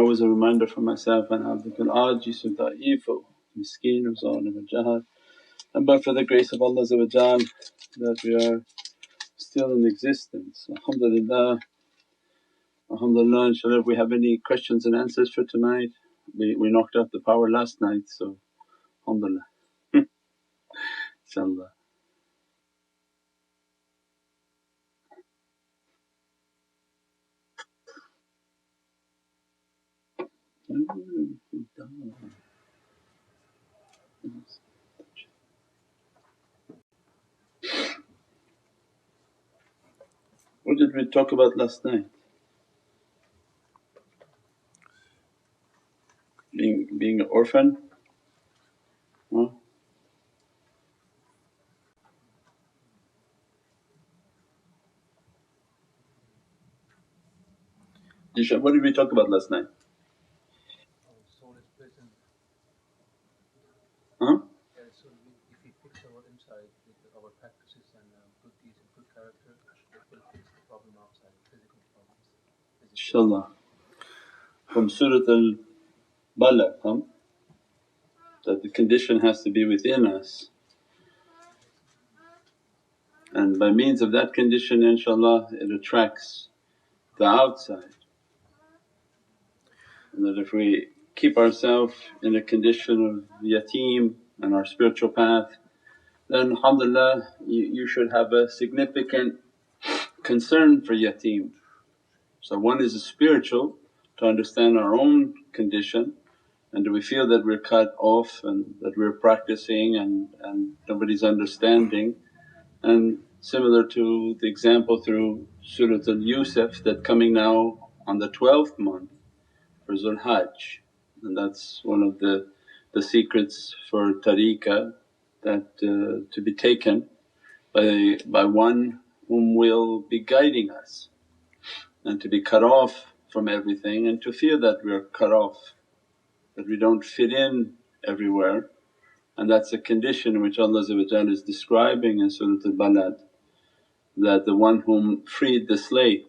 always a reminder for myself, and abdukal ajizu da'ifu miskeen zalim al-jahal. And but for the grace of Allah that we are still in existence. Alhamdulillah, alhamdulillah. Inshallah, if we have any questions and answers for tonight, we knocked out the power last night, so alhamdulillah. Inshallah. What did we talk about last night? Being an orphan? Huh? Isha, what did we talk about last night? Soul is present. Huh? So if we fix our inside with our practices and good deeds and good character, it will fix the problem outside, physical problems. Inshallah. From Surat al-Balagh, that the condition has to be within us, and by means of that condition inshaAllah it attracts the outside. And that if we keep ourselves in a condition of yatim and our spiritual path, then alhamdulillah you should have a significant concern for yatim. So one is a spiritual, to understand our own condition, and do we feel that we're cut off and that we're practicing and nobody's understanding. And similar to the example through Surat al-Yusuf, that coming now on the 12th month for Zul Hajj, and that's one of the secrets for tariqah, that to be taken by one whom will be guiding us, and to be cut off from everything and to feel that we're cut off, that we don't fit in everywhere. And that's a condition which Allah is describing in Surat al-Balad, that the one whom freed the slave,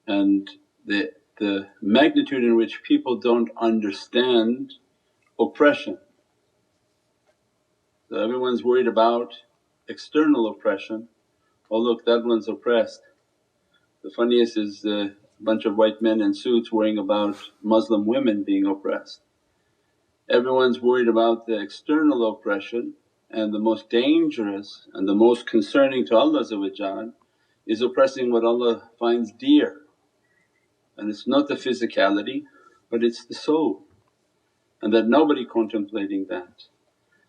and the magnitude in which people don't understand oppression. So everyone's worried about external oppression, oh look that one's oppressed. The funniest is a bunch of white men in suits worrying about Muslim women being oppressed. Everyone's worried about the external oppression, and the most dangerous and the most concerning to Allah is oppressing what Allah finds dear. And it's not the physicality but it's the soul, and that nobody contemplating that.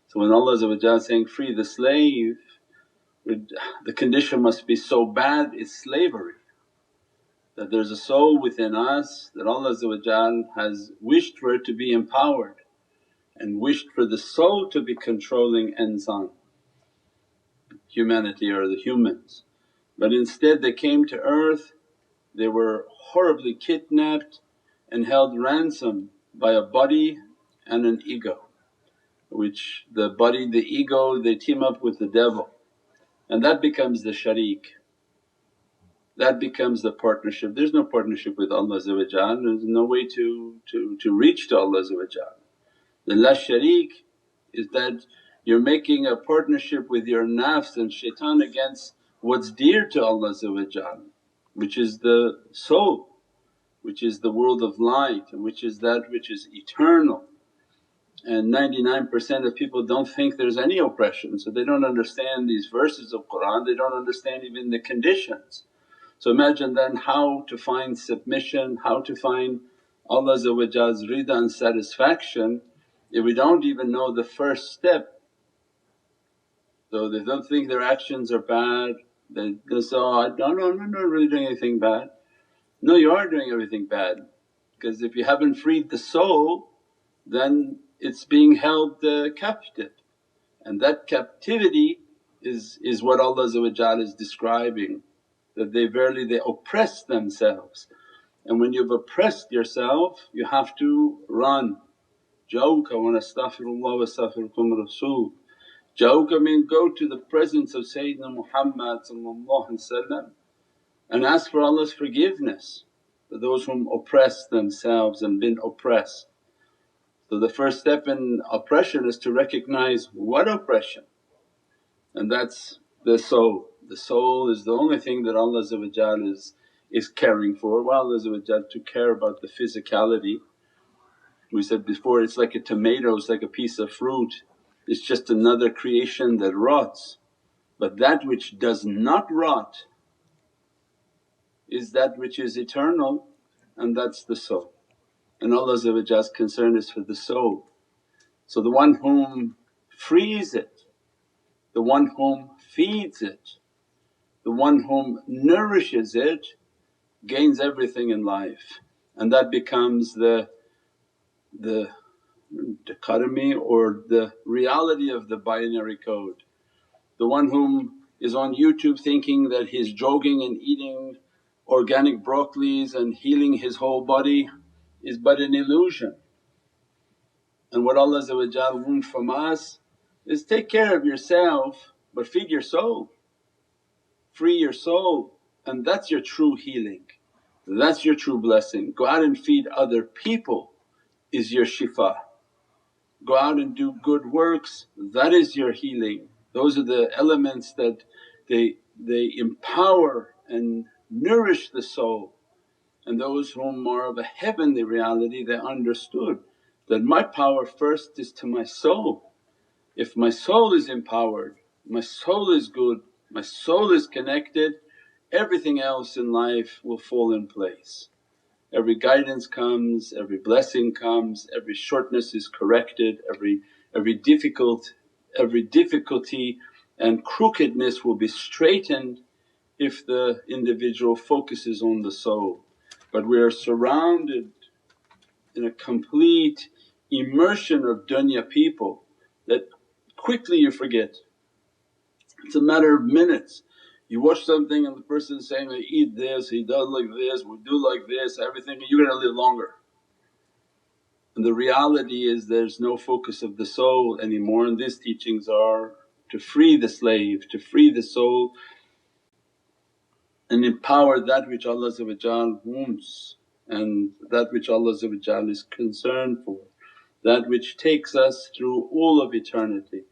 So when Allah is saying, free the slave, the condition must be so bad it's slavery. That there's a soul within us that Allah has wished for it to be empowered and wished for the soul to be controlling insan, humanity or the humans. But instead they came to earth, they were horribly kidnapped and held ransom by a body and an ego, which the body, the ego, they team up with the devil, and that becomes the sharik. That becomes the partnership. There's no partnership with Allah, there's no way to reach to Allah. The la sharik is that you're making a partnership with your nafs and shaitan against what's dear to Allah, which is the soul, which is the world of light, and which is that which is eternal. And 99% of people don't think there's any oppression, so they don't understand these verses of Qur'an, they don't understand even the conditions. So imagine then how to find submission, how to find Allah's rida and satisfaction if we don't even know the first step. So they don't think their actions are bad, they say, oh no, I'm not really doing anything bad. No, you are doing everything bad, because if you haven't freed the soul then it's being held captive, and that captivity is what Allah is describing, that they oppress themselves. And when you've oppressed yourself you have to run. Jawka wa nastaghfirullah wa astaghfirukum rasul. Jawka means go to the presence of Sayyidina Muhammad and ask for Allah's forgiveness. those whom oppress themselves and been oppressed. So the first step in oppression is to recognize what oppression, and that's the soul. The soul is the only thing that Allah is caring for. While Allah to care about the physicality, we said before, it's like a tomato, it's like a piece of fruit, it's just another creation that rots. But that which does not rot is that which is eternal, and that's the soul. And Allah's concern is for the soul. So the one whom frees it, the one whom feeds it, the one whom nourishes it gains everything in life, and that becomes the dichotomy or the reality of the binary code. The one whom is on YouTube thinking that he's jogging and eating organic broccolis and healing his whole body is but an illusion. And what Allah wants from us is take care of yourself but feed your soul, free your soul, and that's your true healing, that's your true blessing. Go out and feed other people is your shifa. Go out and do good works, that is your healing. Those are the elements that they empower and nourish the soul. And those whom are of a heavenly reality, they understood that my power first is to my soul. If my soul is empowered, my soul is good, my soul is connected, everything else in life will fall in place. Every guidance comes, every blessing comes, every shortness is corrected, every difficulty and crookedness will be straightened if the individual focuses on the soul. But we are surrounded in a complete immersion of dunya people that quickly you forget. It's a matter of minutes. You watch something and the person is saying, I eat this, he does like this, we do like this, everything, you're gonna live longer. And the reality is there's no focus of the soul anymore, and these teachings are to free the slave, to free the soul and empower that which Allah wants and that which Allah is concerned for, that which takes us through all of eternity.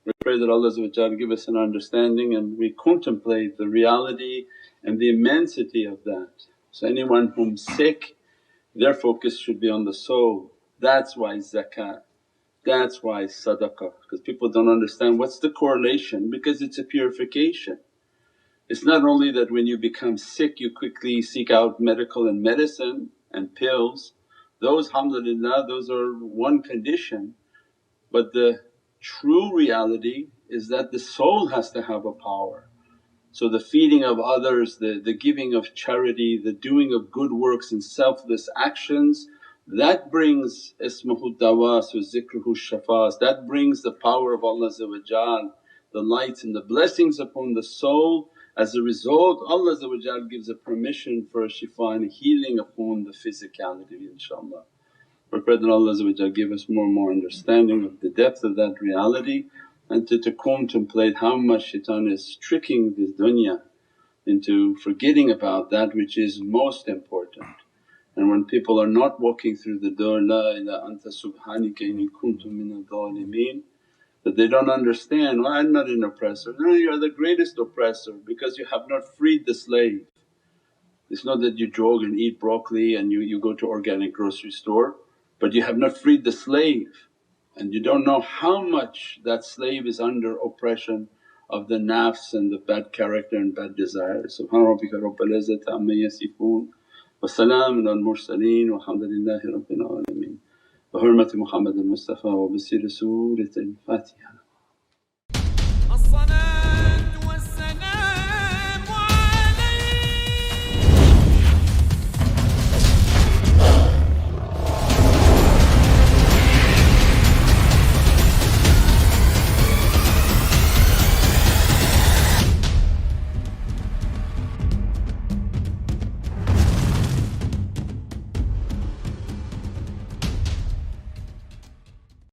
We pray that Allah give us an understanding and we contemplate the reality and the immensity of that. So anyone whom's sick, their focus should be on the soul. That's why zakat, that's why sadaqah, because people don't understand what's the correlation, because it's a purification. It's not only that when you become sick you quickly seek out medical and medicine and pills, those alhamdulillah those are one condition, but the true reality is that the soul has to have a power. So the feeding of others, the giving of charity, the doing of good works and selfless actions, that brings ismuhu dawas wa zikruhu shafas, that brings the power of Allah, the lights and the blessings upon the soul. As a result Allah gives a permission for a shifa and healing upon the physicality, inshaAllah. We pray that Allah give us more and more understanding of the depth of that reality and to contemplate how much shaitan is tricking this dunya into forgetting about that which is most important. And when people are not walking through the door, La ilaha anta subhanaka inni kuntu minadh dhalimeen, that they don't understand, well, I'm not an oppressor. No, you are the greatest oppressor because you have not freed the slave. It's not that you jog and eat broccoli and you go to organic grocery store, but you have not freed the slave and you don't know how much that slave is under oppression of the nafs and the bad character and bad desires. Subhana rabbika rabbil izzati amma yasifoon wa salaamun al mursaleen walhamdulillahi rabbil alameen. Bi hurmati Muhammadin Mustafa wa bi sirri Suratil Fatiha.